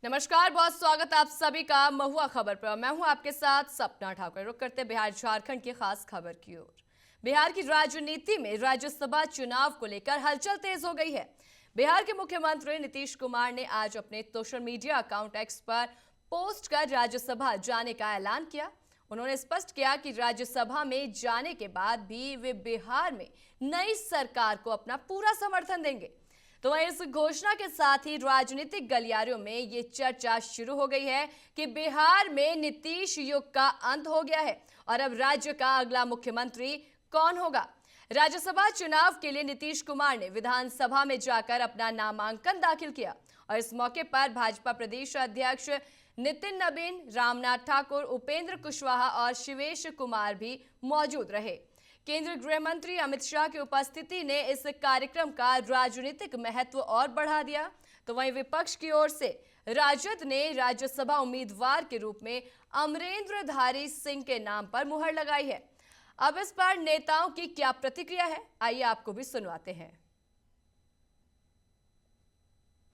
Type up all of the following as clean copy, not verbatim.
नमस्कार, बहुत स्वागत आप सभी का महुआ खबर पर। मैं हूं आपके साथ सपना ठाकुर। रुक करते बिहार झारखंड की खास खबर की ओर। बिहार की राजनीति में राज्यसभा चुनाव को लेकर हलचल तेज हो गई है। बिहार के मुख्यमंत्री नीतीश कुमार ने आज अपने सोशल मीडिया अकाउंट एक्स पर पोस्ट कर राज्यसभा जाने का ऐलान किया। उन्होंने स्पष्ट किया कि राज्यसभा में जाने के बाद भी वे बिहार में नई सरकार को अपना पूरा समर्थन देंगे। तो वहीं इस घोषणा के साथ ही राजनीतिक गलियारों में ये चर्चा शुरू हो गई है कि बिहार में नीतीश युग का अंत हो गया है और अब राज्य का अगला मुख्यमंत्री कौन होगा। राज्यसभा चुनाव के लिए नीतीश कुमार ने विधानसभा में जाकर अपना नामांकन दाखिल किया और इस मौके पर भाजपा प्रदेश अध्यक्ष नितिन नबीन, रामनाथ ठाकुर, उपेंद्र कुशवाहा और शिवेश कुमार भी मौजूद रहे। केंद्रीय गृह मंत्री अमित शाह की उपस्थिति ने इस कार्यक्रम का राजनीतिक महत्व और बढ़ा दिया। तो वहीं विपक्ष की ओर से राजद ने राज्यसभा उम्मीदवार के रूप में अमरेंद्रधारी सिंह के नाम पर मुहर लगाई है। अब इस पर नेताओं की क्या प्रतिक्रिया है, आइए आपको भी सुनवाते हैं।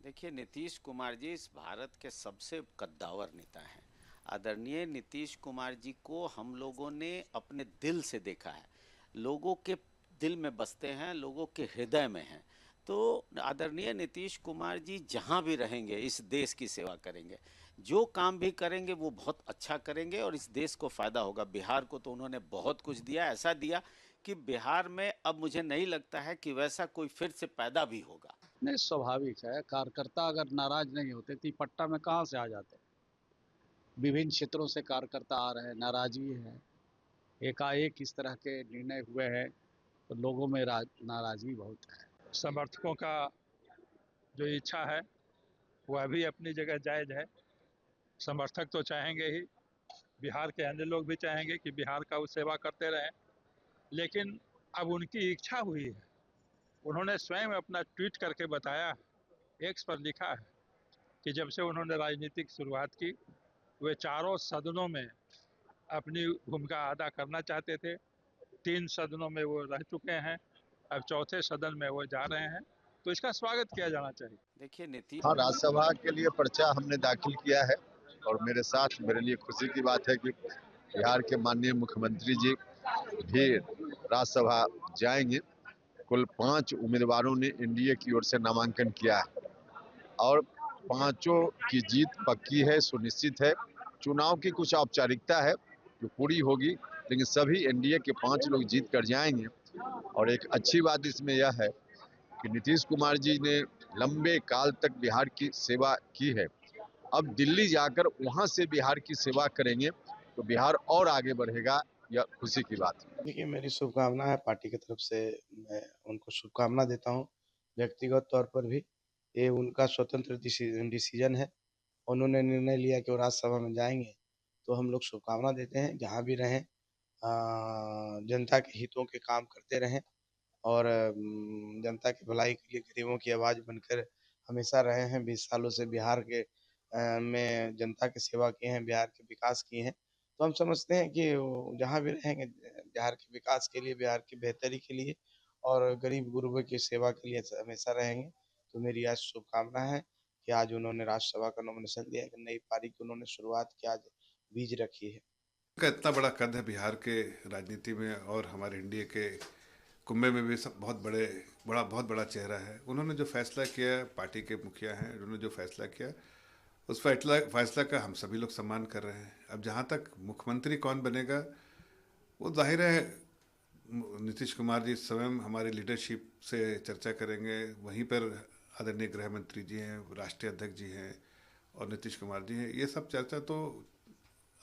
देखिए, नीतीश कुमार जी इस भारत के सबसे कद्दावर नेता हैं। आदरणीय नीतीश कुमार जी को हम लोगों ने अपने दिल से देखा है, लोगों के दिल में बसते हैं, लोगों के हृदय में हैं। तो आदरणीय नीतीश कुमार जी जहां भी रहेंगे इस देश की सेवा करेंगे, जो काम भी करेंगे वो बहुत अच्छा करेंगे और इस देश को फ़ायदा होगा। बिहार को तो उन्होंने बहुत कुछ दिया, ऐसा दिया कि बिहार में अब मुझे नहीं लगता है कि वैसा कोई फिर से पैदा भी होगा। नहीं, स्वाभाविक है। कार्यकर्ता अगर नाराज नहीं होते तो पट्टा में कहाँ से आ जाते। विभिन्न क्षेत्रों से कार्यकर्ता आ रहे हैं, नाराजगी है, एकाएक इस तरह के निर्णय हुए हैं तो लोगों में नाराजगी बहुत है। समर्थकों का जो इच्छा है वह भी अपनी जगह जायज है। समर्थक तो चाहेंगे ही, बिहार के अन्य लोग भी चाहेंगे कि बिहार का वो सेवा करते रहें, लेकिन अब उनकी इच्छा हुई है। उन्होंने स्वयं अपना ट्वीट करके बताया, एक्स पर लिखा है कि जब से उन्होंने राजनीतिक शुरुआत की वे चारों सदनों में अपनी भूमिका अदा करना चाहते थे। 3 सदनों में वो रह चुके हैं, अब चौथे सदन में वो जा रहे हैं, तो इसका स्वागत किया जाना चाहिए। देखिए नीतीश, हाँ, राज्यसभा के लिए पर्चा हमने दाखिल किया है और मेरे साथ मेरे लिए खुशी की बात है कि बिहार के माननीय मुख्यमंत्री जी भी राज्यसभा जाएंगे। कुल 5 उम्मीदवारों ने एनडीए की ओर से नामांकन किया है और 5 की जीत पक्की है, सुनिश्चित है। चुनाव की कुछ औपचारिकता है जो पूरी होगी, लेकिन सभी एनडीए के 5 लोग जीत कर जाएंगे। और एक अच्छी बात इसमें यह है कि नीतीश कुमार जी ने लंबे काल तक बिहार की सेवा की है, अब दिल्ली जाकर वहां से बिहार की सेवा करेंगे तो बिहार और आगे बढ़ेगा, यह खुशी की बात है। देखिए, मेरी शुभकामना है पार्टी की तरफ से, मैं उनको शुभकामना देता हूँ। व्यक्तिगत तौर पर भी ये उनका स्वतंत्र डिसीजन है। उन्होंने निर्णय लिया कि वो राज्यसभा में जाएंगे, तो हम लोग शुभकामना देते हैं। जहाँ भी रहें जनता के हितों के काम करते रहें और जनता की भलाई के लिए गरीबों की आवाज़ बनकर हमेशा रहे हैं। 20 सालों से बिहार के में जनता की सेवा किए हैं, बिहार के विकास किए हैं। तो हम समझते हैं कि वो जहाँ भी रहेंगे बिहार के विकास के लिए, बिहार की बेहतरी के लिए और गरीब गुरबों की सेवा के लिए हमेशा रहेंगे। तो मेरी आज शुभकामना है कि आज उन्होंने राज्यसभा का नॉमिनेशन दिया, कि नई पारी की उन्होंने शुरुआत की, आज बीज रखी है। का इतना बड़ा कद है बिहार के राजनीति में और हमारे एनडीए के कुंभे में भी सब बहुत बड़ा चेहरा है। उन्होंने जो फैसला किया, पार्टी के मुखिया हैं, उन्होंने जो फैसला किया उस फैसला का हम सभी लोग सम्मान कर रहे हैं। अब जहाँ तक मुख्यमंत्री कौन बनेगा, वो जाहिर है नीतीश कुमार जी स्वयं हमारी लीडरशिप से चर्चा करेंगे। वहीं पर आदरणीय गृह मंत्री जी हैं, राष्ट्रीय अध्यक्ष जी हैं और नीतीश कुमार जी हैं। ये सब चर्चा तो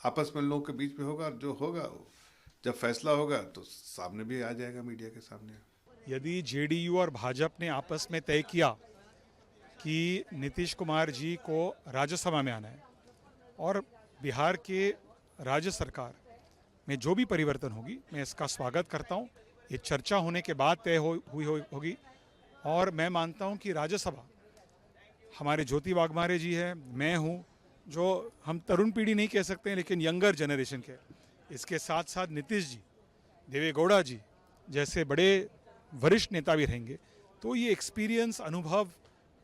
आपस में लोगों के बीच में होगा और जो होगा जब फैसला होगा तो सामने भी आ जाएगा, मीडिया के सामने। यदि जेडीयू और भाजपा ने आपस में तय किया कि नीतीश कुमार जी को राज्यसभा में आना है और बिहार के राज्य सरकार में जो भी परिवर्तन होगी, मैं इसका स्वागत करता हूँ। ये चर्चा होने के बाद तय हुई होगी और मैं मानता हूँ कि राज्यसभा हमारे ज्योति वाघमारे जी हैं, मैं हूँ, जो हम तरुण पीढ़ी नहीं कह सकते हैं लेकिन यंगर जनरेशन के, इसके साथ साथ नीतीश जी, देवेगौड़ा जी जैसे बड़े वरिष्ठ नेता भी रहेंगे। तो ये एक्सपीरियंस, अनुभव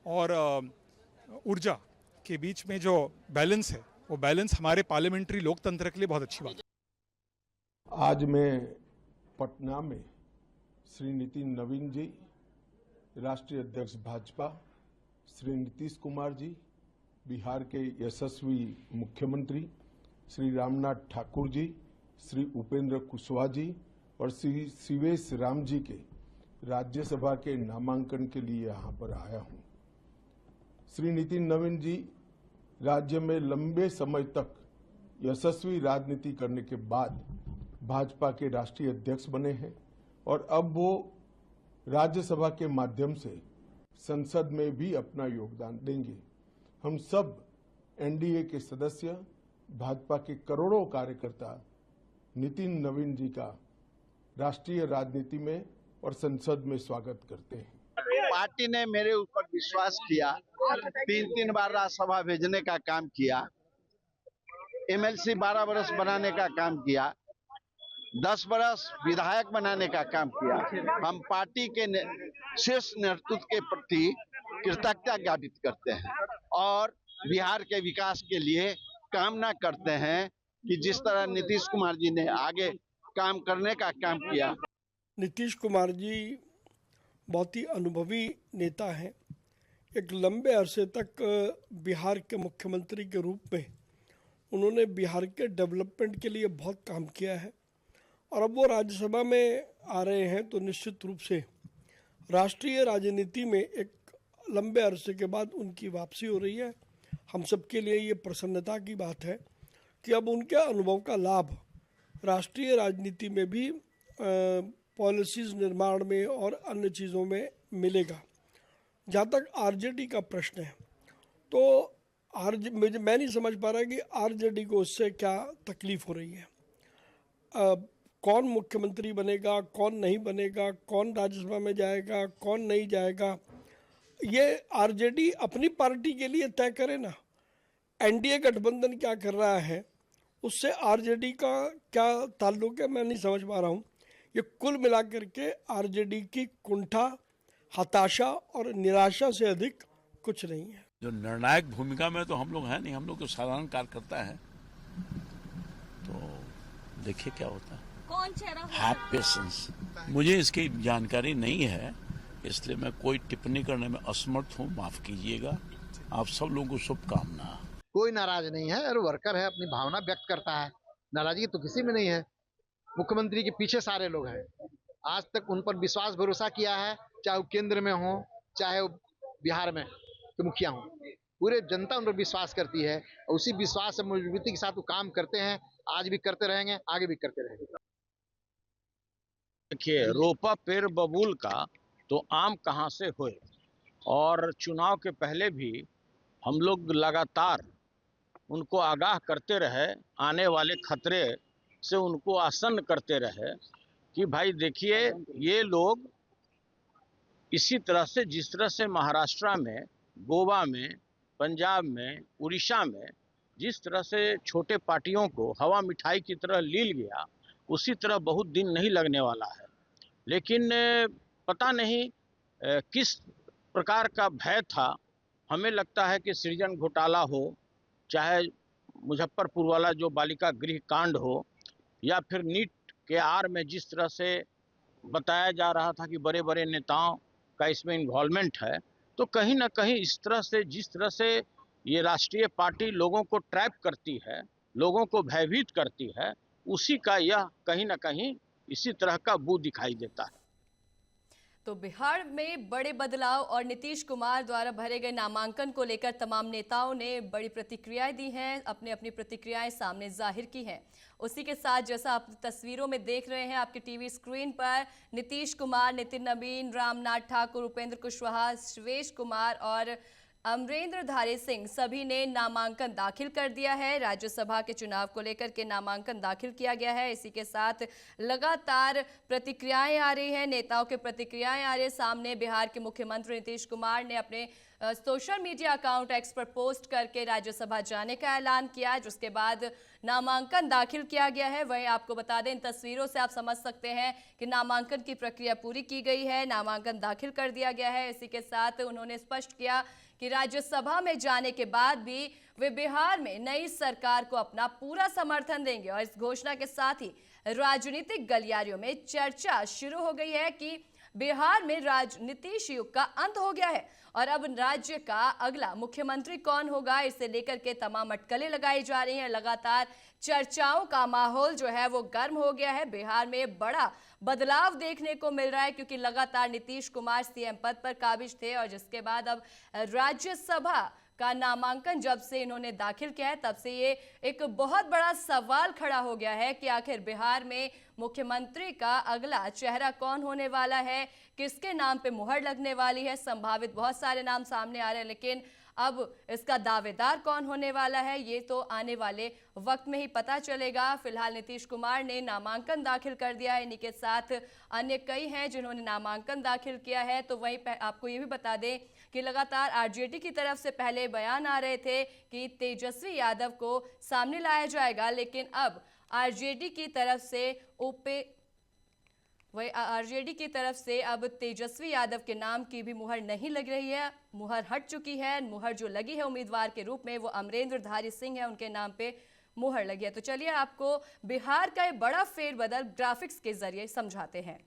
और ऊर्जा के बीच में जो बैलेंस है वो बैलेंस हमारे पार्लियामेंट्री लोकतंत्र के लिए बहुत अच्छी बात है। आज मैं पटना में श्री नितिन नवीन जी, राष्ट्रीय अध्यक्ष भाजपा, श्री नीतीश कुमार जी, बिहार के यशस्वी मुख्यमंत्री श्री रामनाथ ठाकुर जी, श्री उपेंद्र कुशवाहा जी और श्री शिवेश राम जी के राज्यसभा के नामांकन के लिए यहाँ पर आया हूँ। श्री नितिन नवीन जी राज्य में लंबे समय तक यशस्वी राजनीति करने के बाद भाजपा के राष्ट्रीय अध्यक्ष बने हैं और अब वो राज्यसभा के माध्यम से संसद में भी अपना योगदान देंगे। हम सब एनडीए के सदस्य, भाजपा के करोड़ों कार्यकर्ता नितिन नवीन जी का राष्ट्रीय राजनीति में और संसद में स्वागत करते हैं। पार्टी ने मेरे ऊपर विश्वास किया, 3 बार राज्यसभा भेजने का काम किया, एमएलसी 12 बरस बनाने का काम किया, 10 बरस विधायक बनाने का काम किया। हम पार्टी के शीर्ष नेतृत्व के प्रति कृतज्ञता ज्ञापित करते हैं और बिहार के विकास के लिए कामना करते हैं कि जिस तरह नीतीश कुमार जी ने आगे काम करने का काम किया। नीतीश कुमार जी बहुत ही अनुभवी नेता हैं। एक लंबे अरसे तक बिहार के मुख्यमंत्री के रूप में उन्होंने बिहार के डेवलपमेंट के लिए बहुत काम किया है और अब वो राज्यसभा में आ रहे हैं तो निश्चित रूप से राष्ट्रीय राजनीति में एक लंबे अरसे के बाद उनकी वापसी हो रही है। हम सबके लिए ये प्रसन्नता की बात है कि अब उनके अनुभव का लाभ राष्ट्रीय राजनीति में भी पॉलिसीज निर्माण में और अन्य चीज़ों में मिलेगा। जहाँ तक आरजेडी का प्रश्न है तो मैं नहीं समझ पा रहा कि आरजेडी को उससे क्या तकलीफ हो रही है। कौन मुख्यमंत्री बनेगा, कौन नहीं बनेगा, कौन राज्यसभा में जाएगा, कौन नहीं जाएगा, ये आरजेडी अपनी पार्टी के लिए तय करे ना। एनडीए गठबंधन क्या कर रहा है उससे आरजेडी का क्या ताल्लुक है, मैं नहीं समझ पा रहा हूँ। ये कुल मिलाकर के आरजेडी की कुंठा, हताशा और निराशा से अधिक कुछ नहीं है। जो निर्णायक भूमिका में तो हम लोग हैं नहीं, हम लोग तो साधारण कार्यकर्ता है। तो देखिए क्या होता है। कौन चेहरा हैव पेशेंस। मुझे इसकी जानकारी नहीं है, इसलिए मैं कोई टिप्पणी करने में असमर्थ हूँ, माफ कीजिएगा। आप सब लोगों को शुभकामना। कोई नाराज नहीं है और वर्कर है, अपनी भावना व्यक्त करता है। नाराजगी तो किसी में नहीं है। मुख्यमंत्री के पीछे सारे लोग हैं। आज तक उन पर विश्वास भरोसा किया है, चाहे वो केंद्र में हो चाहे वो बिहार में के मुखिया हो। पूरे जनता उन पर विश्वास करती है और उसी विश्वास और मजबूती के साथ वो काम करते हैं। आज भी करते रहेंगे, आगे भी करते रहेंगे। देखिए, रोपा पेड़ बबूल का तो आम कहाँ से होए। और चुनाव के पहले भी हम लोग लगातार उनको आगाह करते रहे, आने वाले खतरे से उनको आसन्न करते रहे कि भाई देखिए, ये लोग इसी तरह से जिस तरह से महाराष्ट्र में, गोवा में, पंजाब में, उड़ीसा में जिस तरह से छोटे पार्टियों को हवा मिठाई की तरह लील गया, उसी तरह बहुत दिन नहीं लगने वाला है। लेकिन पता नहीं किस प्रकार का भय था। हमें लगता है कि सृजन घोटाला हो, चाहे मुजफ्फरपुर वाला जो बालिका गृह कांड हो, या फिर नीट के आड़ में जिस तरह से बताया जा रहा था कि बड़े बड़े नेताओं का इसमें इन्वॉल्वमेंट है, तो कहीं ना कहीं इस तरह से जिस तरह से ये राष्ट्रीय पार्टी लोगों को ट्रैप करती है, लोगों को भयभीत करती है, उसी का यह कहीं ना कहीं इसी तरह का बू दिखाई देता है। तो बिहार में बड़े बदलाव और नीतीश कुमार द्वारा भरे गए नामांकन को लेकर तमाम नेताओं ने बड़ी प्रतिक्रियाएं दी हैं, अपनी प्रतिक्रियाएं सामने जाहिर की हैं। उसी के साथ जैसा आप तस्वीरों में देख रहे हैं आपके टीवी स्क्रीन पर, नीतीश कुमार, नितिन नवीन, रामनाथ ठाकुर, उपेंद्र कुशवाहा, शिवेश कुमार और अमरेंद्रधारी सिंह सभी ने नामांकन दाखिल कर दिया है। राज्यसभा के चुनाव को लेकर के नामांकन दाखिल किया गया है। इसी के साथ लगातार प्रतिक्रियाएं आ रही हैं, नेताओं के प्रतिक्रियाएं आ रही है सामने। बिहार के मुख्यमंत्री नीतीश कुमार ने अपने सोशल मीडिया अकाउंट एक्स पर पोस्ट करके राज्यसभा जाने का ऐलान किया, जिसके बाद नामांकन दाखिल किया गया है। वहीं आपको बता दें, इन तस्वीरों से आप समझ सकते हैं कि नामांकन की प्रक्रिया पूरी की गई है, नामांकन दाखिल कर दिया गया है। इसी के साथ उन्होंने स्पष्ट किया कि राज्यसभा में जाने के बाद भी वे बिहार में नई सरकार को अपना पूरा समर्थन देंगे। और इस घोषणा के साथ ही राजनीतिक गलियारियों में चर्चा शुरू हो गई है कि बिहार में नीतीश युग का अंत हो गया है और अब राज्य का अगला मुख्यमंत्री कौन होगा, इसे लेकर के तमाम अटकलें लगाई जा रही हैं। लगातार चर्चाओं का माहौल जो है वो गर्म हो गया है। बिहार में बड़ा बदलाव देखने को मिल रहा है क्योंकि लगातार नीतीश कुमार सीएम पद पर काबिज थे और जिसके बाद अब राज्यसभा का नामांकन जब से इन्होंने दाखिल किया है तब से ये एक बहुत बड़ा सवाल खड़ा हो गया है कि आखिर बिहार में मुख्यमंत्री का अगला चेहरा कौन होने वाला है, किसके नाम पे मुहर लगने वाली है। संभावित बहुत सारे नाम सामने आ रहे हैं, लेकिन अब इसका दावेदार कौन होने वाला है ये तो आने वाले वक्त में ही पता चलेगा। फिलहाल नीतीश कुमार ने नामांकन दाखिल कर दिया है, इन्हीं के साथ अन्य कई हैं जिन्होंने नामांकन दाखिल किया है। तो वहीं आपको ये भी बता दें कि लगातार आरजेडी की तरफ से पहले बयान आ रहे थे कि तेजस्वी यादव को सामने लाया जाएगा, लेकिन अब आरजेडी की तरफ से अब तेजस्वी यादव के नाम की भी मुहर नहीं लग रही है, मुहर हट चुकी है। मुहर जो लगी है उम्मीदवार के रूप में वो अमरेंद्रधारी सिंह है, उनके नाम पे मुहर लगी है। तो चलिए आपको बिहार का एक बड़ा फेरबदल ग्राफिक्स के जरिए समझाते हैं।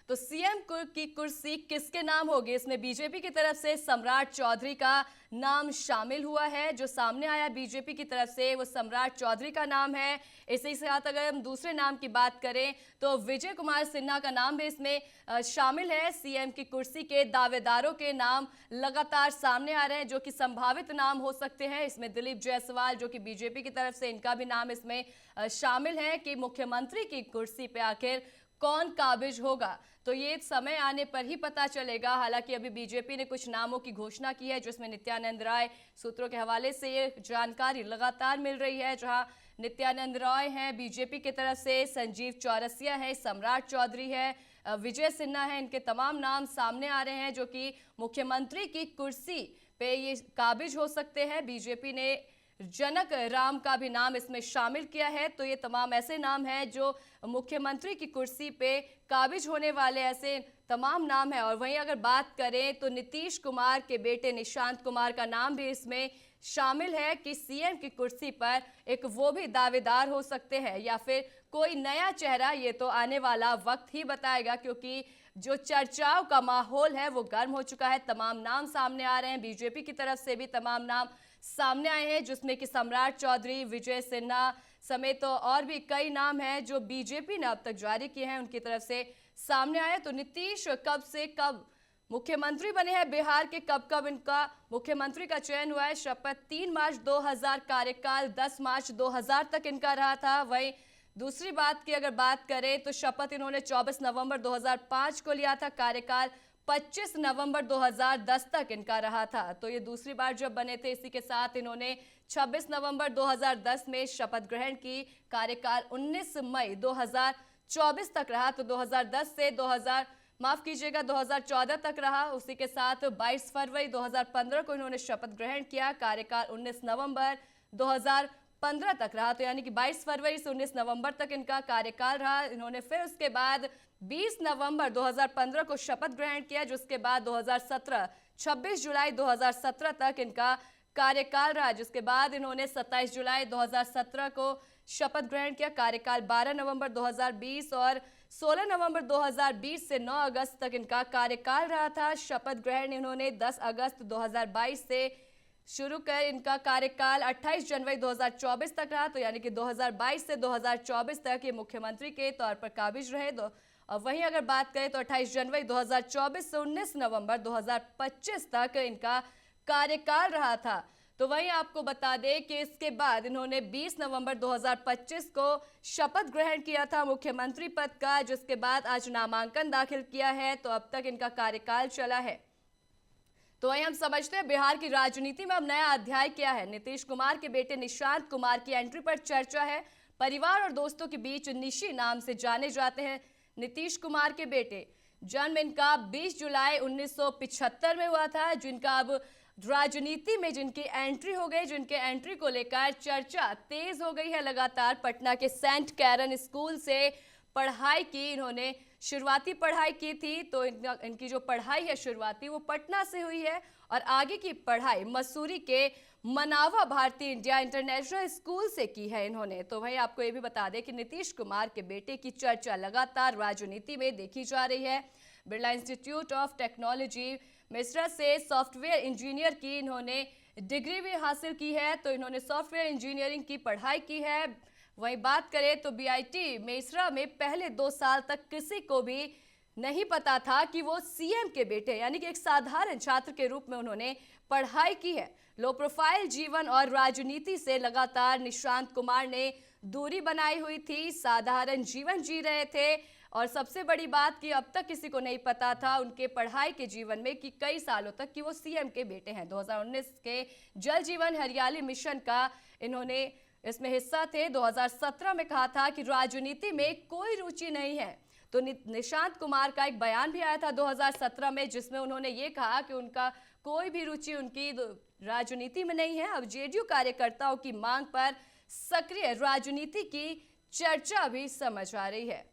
तो सीएम की कुर्सी किसके नाम होगी, इसमें बीजेपी की तरफ से सम्राट चौधरी का नाम शामिल हुआ है। जो सामने आया बीजेपी की तरफ से वो सम्राट चौधरी का नाम है। इसी के साथ अगर हम दूसरे नाम की बात करें तो विजय कुमार सिन्हा का नाम भी इसमें शामिल है। सीएम की कुर्सी के दावेदारों के नाम लगातार सामने आ रहे हैं जो कि संभावित नाम हो सकते हैं। इसमें दिलीप जायसवाल जो कि बीजेपी की तरफ से, इनका भी नाम इसमें शामिल है कि मुख्यमंत्री की कुर्सी पे आखिर कौन काबिज होगा। तो ये समय आने पर ही पता चलेगा। हालांकि अभी बीजेपी ने कुछ नामों की घोषणा की है जिसमें नित्यानंद राय, सूत्रों के हवाले से ये जानकारी लगातार मिल रही है। जहां नित्यानंद राय हैं बीजेपी की तरफ से, संजीव चौरसिया है, सम्राट चौधरी है, विजय सिन्हा है, इनके तमाम नाम सामने आ रहे हैं जो कि मुख्यमंत्री की कुर्सी पे ये काबिज हो सकते हैं। बीजेपी ने जनक राम का भी नाम इसमें शामिल किया है। तो ये तमाम ऐसे नाम हैं जो मुख्यमंत्री की कुर्सी पे काबिज होने वाले ऐसे तमाम नाम हैं। और वहीं अगर बात करें तो नीतीश कुमार के बेटे निशांत कुमार का नाम भी इसमें शामिल है कि सीएम की कुर्सी पर एक वो भी दावेदार हो सकते हैं या फिर कोई नया चेहरा, ये तो आने वाला वक्त ही बताएगा क्योंकि जो चर्चाओं का माहौल है वो गर्म हो चुका है। तमाम नाम सामने आ रहे हैं, बीजेपी की तरफ से भी तमाम नाम सामने आए हैं जिसमें कि सम्राट चौधरी, विजय सिन्हा समेत तो और भी कई नाम हैं जो बीजेपी ने अब तक जारी किए हैं, उनकी तरफ से सामने आए। तो नीतीश कब से कब मुख्यमंत्री बने हैं बिहार के, कब कब इनका मुख्यमंत्री का चयन हुआ है। शपथ 3 मार्च 2000, कार्यकाल 10 मार्च 2000 तक इनका रहा था। वहीं दूसरी बात की अगर बात करें तो शपथ इन्होंने 24 नवंबर 2005 को लिया था, कार्यकाल 25 नवंबर 2010 तक इनका रहा था। तो ये दूसरी बार जब बने थे। इसी के साथ इन्होंने 26 नवंबर 2010 में शपथ ग्रहण की, कार्यकाल 19 मई 2024 तक रहा। तो 2010 से 2014 तक रहा। उसी के साथ 22 फरवरी 2015 को इन्होंने शपथ ग्रहण किया, कार्यकाल 19 नवंबर 2015 तक रहा। तो यानी कि 22 फरवरी से 19 नवंबर तक इनका कार्यकाल रहा। इन्होंने फिर उसके बाद 20 नवंबर 2015 को शपथ ग्रहण किया, जिसके बाद 2017 26 जुलाई 2017 तक इनका कार्यकाल रहा, जिसके बाद इन्होंने 27 जुलाई 2017 को शपथ ग्रहण किया, कार्यकाल 12 नवंबर 2020 और 16 नवंबर 2020 से 9 अगस्त तक इनका कार्यकाल रहा था। शपथ ग्रहण इन्होंने 10 अगस्त 2022 से शुरू कर इनका कार्यकाल 28 जनवरी 2024 तक रहा। तो यानी कि 2022 से 2024 तक ये मुख्यमंत्री के तौर पर काबिज रहे। और वहीं अगर बात करें तो 28 जनवरी 2024 से 19 नवंबर 2025 तक इनका कार्यकाल रहा था। तो वहीं आपको बता दें कि इसके बाद इन्होंने 20 नवंबर 2025 को शपथ ग्रहण किया था मुख्यमंत्री पद का, जिसके बाद आज नामांकन दाखिल किया है। तो अब तक इनका कार्यकाल चला है। तो वहीं हम समझते हैं बिहार की राजनीति में अब नया अध्याय क्या है। नीतीश कुमार के बेटे निशांत कुमार की एंट्री पर चर्चा है। परिवार और दोस्तों के बीच निशी नाम से जाने जाते हैं नीतीश कुमार के बेटे। जन्म इनका 20 जुलाई 1975 में हुआ था। जिनका अब राजनीति में जिनकी एंट्री हो गई, जिनके एंट्री को लेकर चर्चा तेज हो गई है लगातार। पटना के सेंट कैरन स्कूल से पढ़ाई की, इन्होंने शुरुआती पढ़ाई की थी। तो इनकी जो पढ़ाई है शुरुआती वो पटना से हुई है और आगे की पढ़ाई मसूरी के मनावा भारती इंडिया इंटरनेशनल स्कूल से की है इन्होंने। तो वहीं आपको ये भी बता दें कि नीतीश कुमार के बेटे की चर्चा लगातार राजनीति में देखी जा रही है। Birla institute of technology Mishra से सॉफ्टवेयर इंजीनियर की इन्होंने डिग्री भी हासिल की है। तो इन्होंने सॉफ्टवेयर इंजीनियरिंग की पढ़ाई की है। वहीं बात करें तो बीआईटी मेसरा में पहले 2 साल तक किसी को भी नहीं पता था कि वो सीएम के बेटे यानी कि एक साधारण छात्र के रूप में उन्होंने पढ़ाई की है। लो प्रोफाइल जीवन और राजनीति से लगातार निशांत कुमार ने दूरी बनाई हुई थी, साधारण जीवन जी रहे थे और सबसे बड़ी बात कि अब तक किसी को नहीं पता था उनके पढ़ाई के जीवन में कि कई सालों तक कि वो सीएम के बेटे हैं। 2019 के जल जीवन हरियाली मिशन का इन्होंने इसमें हिस्सा थे। 2017 में कहा था कि राजनीति में कोई रुचि नहीं है। तो निशांत कुमार का एक बयान भी आया था 2017 में जिसमें उन्होंने ये कहा कि उनका कोई भी रुचि उनकी राजनीति में नहीं है। अब जेडीयू कार्यकर्ताओं की मांग पर सक्रिय राजनीति की चर्चा भी समझ आ रही है।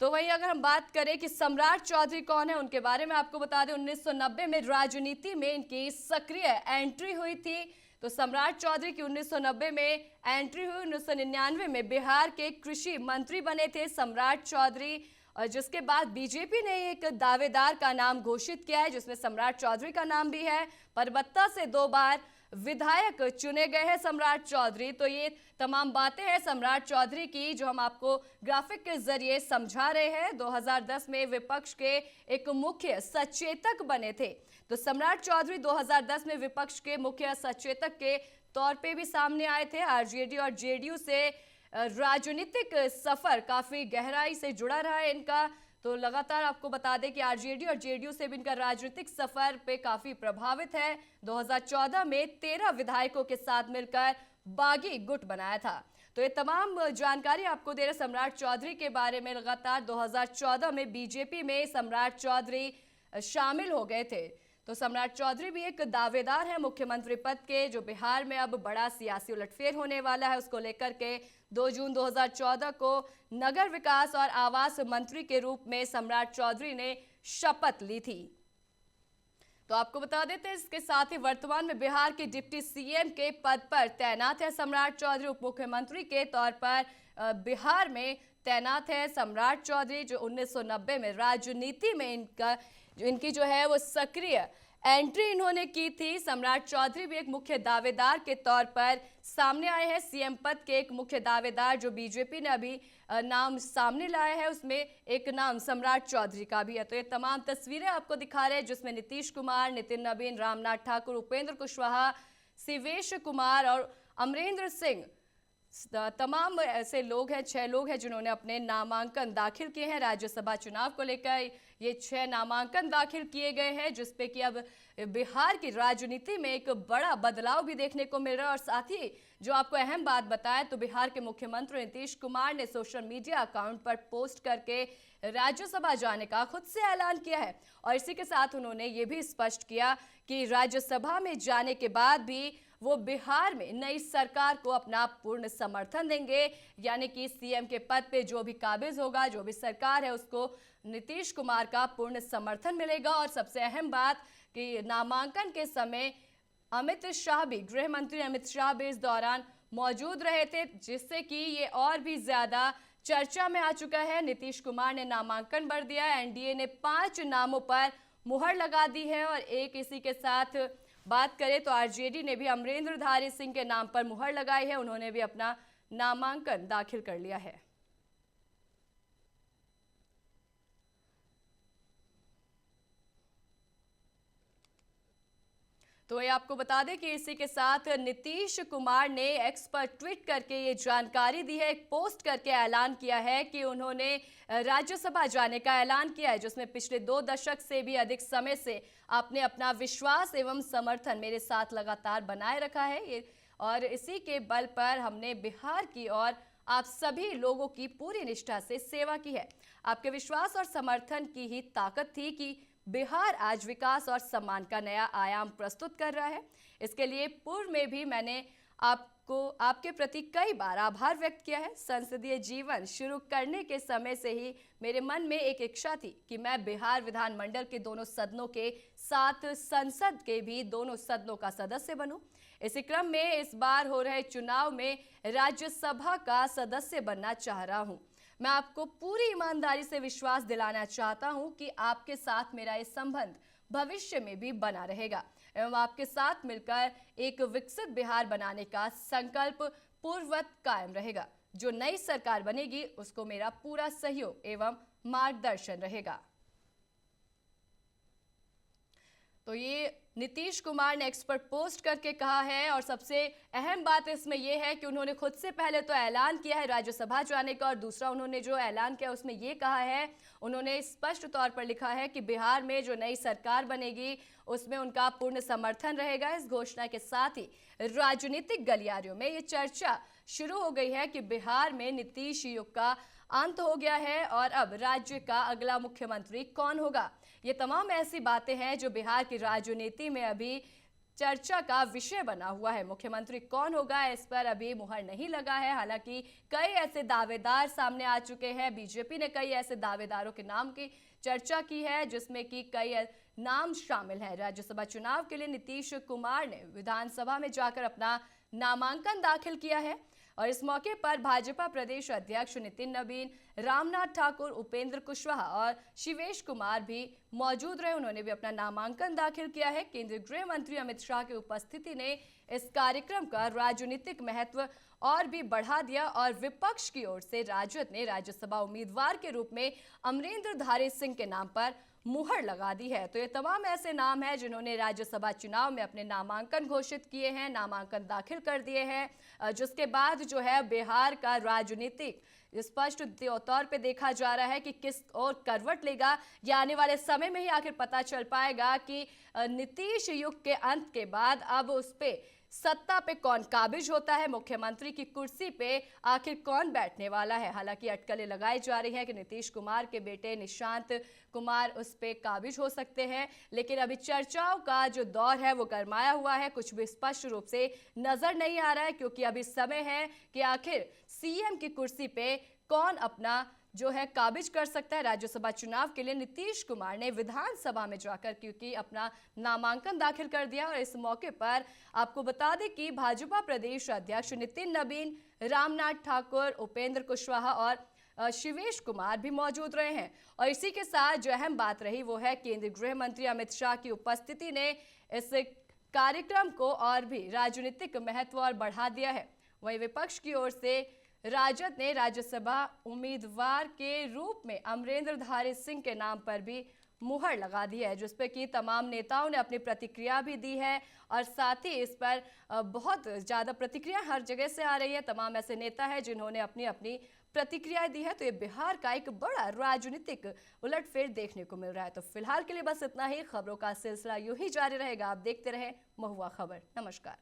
तो वहीं अगर हम बात करें कि सम्राट चौधरी कौन है, उनके बारे में आपको बता दें 1990 में राजनीति में इनकी सक्रिय एंट्री हुई थी। तो सम्राट चौधरी की 1990 में एंट्री हुई। 1999 में बिहार के कृषि मंत्री बने थे सम्राट चौधरी और जिसके बाद बीजेपी ने एक दावेदार का नाम घोषित किया है जिसमें सम्राट चौधरी का नाम भी है। परबत्ता से 2 बार विधायक चुने गए हैं सम्राट चौधरी। तो ये तमाम बातें हैं सम्राट चौधरी की जो हम आपको ग्राफिक के जरिए समझा रहे हैं। 2010 में विपक्ष के एक मुख्य सचेतक बने थे। तो सम्राट चौधरी 2010 में विपक्ष के मुख्य सचेतक के तौर पे भी सामने आए थे। आरजेडी और जेडीयू से राजनीतिक सफर काफी गहराई से जुड़ा रहा है इनका। तो लगातार आपको बता दें कि आरजेडी और जेडीयू से भी इनका राजनीतिक सफर पे काफी प्रभावित है। 2014 में 13 विधायकों के साथ मिलकर बागी गुट बनाया था। तो ये तमाम जानकारी आपको दे रहे सम्राट चौधरी के बारे में। लगातार 2014 में बीजेपी में सम्राट चौधरी शामिल हो गए थे। तो सम्राट चौधरी भी एक दावेदार है मुख्यमंत्री पद के। जो बिहार में अब बड़ा सियासी उलटफेर होने वाला है उसको लेकर के 2 जून 2014 को नगर विकास और आवास मंत्री के रूप में सम्राट चौधरी ने शपथ ली थी। तो आपको बता देते हैं इसके साथ ही वर्तमान में बिहार के डिप्टी सीएम के पद पर तैनात है सम्राट चौधरी। उप मुख्यमंत्री के तौर पर बिहार में तैनात है सम्राट चौधरी जो 1990 में राजनीति में इनकी जो है वो सक्रिय एंट्री इन्होंने की थी। सम्राट चौधरी भी एक मुख्य दावेदार के तौर पर सामने आए हैं। सीएम पद के एक मुख्य दावेदार जो बीजेपी ने अभी नाम सामने लाया है उसमें एक नाम सम्राट चौधरी का भी है। तो ये तमाम तस्वीरें आपको दिखा रहे हैं जिसमें नीतीश कुमार, नितिन नवीन, रामनाथ ठाकुर, उपेंद्र कुशवाहा, शिवेश कुमार और अमरेंद्र सिंह तमाम ऐसे लोग हैं, 6 लोग हैं जिन्होंने अपने नामांकन दाखिल किए हैं। राज्यसभा चुनाव को लेकर ये 6 नामांकन दाखिल किए गए हैं जिसपे कि अब बिहार की राजनीति में एक बड़ा बदलाव भी देखने को मिल रहा है। और साथ ही जो आपको अहम बात बताएं तो बिहार के मुख्यमंत्री नीतीश कुमार ने सोशल मीडिया अकाउंट पर पोस्ट करके राज्यसभा जाने का खुद से ऐलान किया है। और इसी के साथ उन्होंने ये भी स्पष्ट किया कि राज्यसभा में जाने के बाद भी वो बिहार में नई सरकार को अपना पूर्ण समर्थन देंगे। यानी कि सीएम के पद पे जो भी काबिज होगा, जो भी सरकार है उसको नीतीश कुमार का पूर्ण समर्थन मिलेगा। और सबसे अहम बात कि नामांकन के समय अमित शाह भी, गृह मंत्री अमित शाह भी इस दौरान मौजूद रहे थे जिससे कि ये और भी ज्यादा चर्चा में आ चुका है। नीतीश कुमार ने नामांकन भर दिया है। एनडीए ने 5 नामों पर मुहर लगा दी है और एक इसी के साथ बात करें तो आरजेडी ने भी अमरेंद्रधारी सिंह के नाम पर मुहर लगाई है। उन्होंने भी अपना नामांकन दाखिल कर लिया है। तो ये आपको बता दें कि इसी के साथ नीतीश कुमार ने एक्स पर ट्वीट करके ये जानकारी दी है, एक पोस्ट करके ऐलान किया है कि उन्होंने राज्यसभा जाने का ऐलान किया है जिसमें पिछले 2 दशक से भी अधिक समय से आपने अपना विश्वास एवं समर्थन मेरे साथ लगातार बनाए रखा है और इसी के बल पर हमने बिहार की और आप सभी लोगों की पूरी निष्ठा से सेवा की है। आपके विश्वास और समर्थन की ही ताकत थी कि बिहार आज विकास और सम्मान का नया आयाम प्रस्तुत कर रहा है। इसके लिए पूर्व में भी मैंने आपके प्रति कई बार आभार व्यक्त किया है। संसदीय जीवन शुरू करने के समय से ही मेरे मन में एक इच्छा थी कि मैं बिहार विधानमंडल के दोनों सदनों के साथ संसद के भी दोनों सदनों का सदस्य बनूं। इसी क्रम में इस बार हो रहे चुनाव में राज्यसभा का सदस्य बनना चाह रहा हूं। मैं आपको पूरी ईमानदारी से विश्वास दिलाना चाहता हूं कि आपके साथ मेरा ये संबंध भविष्य में भी बना रहेगा एवं आपके साथ मिलकर एक विकसित बिहार बनाने का संकल्प पूर्ववत कायम रहेगा। जो नई सरकार बनेगी उसको मेरा पूरा सहयोग एवं मार्गदर्शन रहेगा। तो ये नीतीश कुमार ने एक्स पर पोस्ट करके कहा है और सबसे अहम बात इसमें यह है कि उन्होंने खुद से पहले तो ऐलान किया है राज्यसभा जाने का और दूसरा उन्होंने जो ऐलान किया उसमें यह कहा है, उन्होंने स्पष्ट तौर पर लिखा है कि बिहार में जो नई सरकार बनेगी उसमें उनका पूर्ण समर्थन रहेगा। इस घोषणा के साथ ही राजनीतिक गलियारियों में ये चर्चा शुरू हो गई है कि बिहार में नीतीश युग का अंत हो गया है और अब राज्य का अगला मुख्यमंत्री कौन होगा। ये तमाम ऐसी बातें हैं जो बिहार की राजनीति में अभी चर्चा का विषय बना हुआ है। मुख्यमंत्री कौन होगा इस पर अभी मुहर नहीं लगा है। हालांकि कई ऐसे दावेदार सामने आ चुके हैं। बीजेपी ने कई ऐसे दावेदारों के नाम की चर्चा की है जिसमें कि कई नाम शामिल हैं। राज्यसभा चुनाव के लिए नीतीश कुमार ने विधानसभा में जाकर अपना नामांकन दाखिल किया है और इस मौके पर भाजपा प्रदेश अध्यक्ष नितिन नवीन, रामनाथ ठाकुर, उपेंद्र कुशवाहा और शिवेश कुमार भी मौजूद रहे। उन्होंने भी अपना नामांकन दाखिल किया है। केंद्रीय गृह मंत्री अमित शाह की उपस्थिति ने इस कार्यक्रम का राजनीतिक महत्व और भी बढ़ा दिया और विपक्ष की ओर से राजद ने राज्यसभा उम्मीदवार के रूप में अमरेंद्रधारी सिंह के नाम पर मुहर लगा दी है। तो ये तमाम ऐसे नाम हैं जिन्होंने राज्यसभा चुनाव में अपने नामांकन घोषित किए हैं, नामांकन दाखिल कर दिए हैं, जिसके बाद जो है बिहार का राजनीतिक स्पष्ट तौर पे देखा जा रहा है कि किस और करवट लेगा। या आने वाले समय में ही आखिर पता चल पाएगा कि नीतीश युग के अंत के बाद अब उस पे सत्ता पे कौन काबिज होता है, मुख्यमंत्री की कुर्सी पे आखिर कौन बैठने वाला है। हालांकि अटकलें लगाई जा रही हैं कि नीतीश कुमार के बेटे निशांत कुमार उस पे काबिज हो सकते हैं, लेकिन अभी चर्चाओं का जो दौर है वो गरमाया हुआ है। कुछ भी स्पष्ट रूप से नजर नहीं आ रहा है क्योंकि अभी समय है कि आखिर सीएम की कुर्सी पे कौन अपना जो है काबिज कर सकता है। राज्यसभा चुनाव के लिए नीतीश कुमार ने विधानसभा में जाकर क्योंकि अपना नामांकन दाखिल कर दिया और इस मौके पर आपको बता दें कि भाजपा प्रदेश अध्यक्ष नितिन नवीन, रामनाथ ठाकुर, उपेंद्र कुशवाहा और शिवेश कुमार भी मौजूद रहे हैं। और इसी के साथ जो अहम बात रही वो है केंद्रीय गृह मंत्री अमित शाह की उपस्थिति ने इस कार्यक्रम को और भी राजनीतिक महत्व और बढ़ा दिया है। वहीं विपक्ष की ओर से राजद ने राज्यसभा उम्मीदवार के रूप में अमरेंद्रधारी सिंह के नाम पर भी मुहर लगा दी है, जिस पे कि तमाम नेताओं ने अपनी प्रतिक्रिया भी दी है और साथ ही इस पर बहुत ज़्यादा प्रतिक्रिया हर जगह से आ रही है। तमाम ऐसे नेता हैं जिन्होंने अपनी अपनी प्रतिक्रिया दी है। तो ये बिहार का एक बड़ा राजनीतिक उलटफेर देखने को मिल रहा है। तो फिलहाल के लिए बस इतना ही। खबरों का सिलसिला यूं ही जारी रहेगा। आप देखते रहें महुआ खबर। नमस्कार।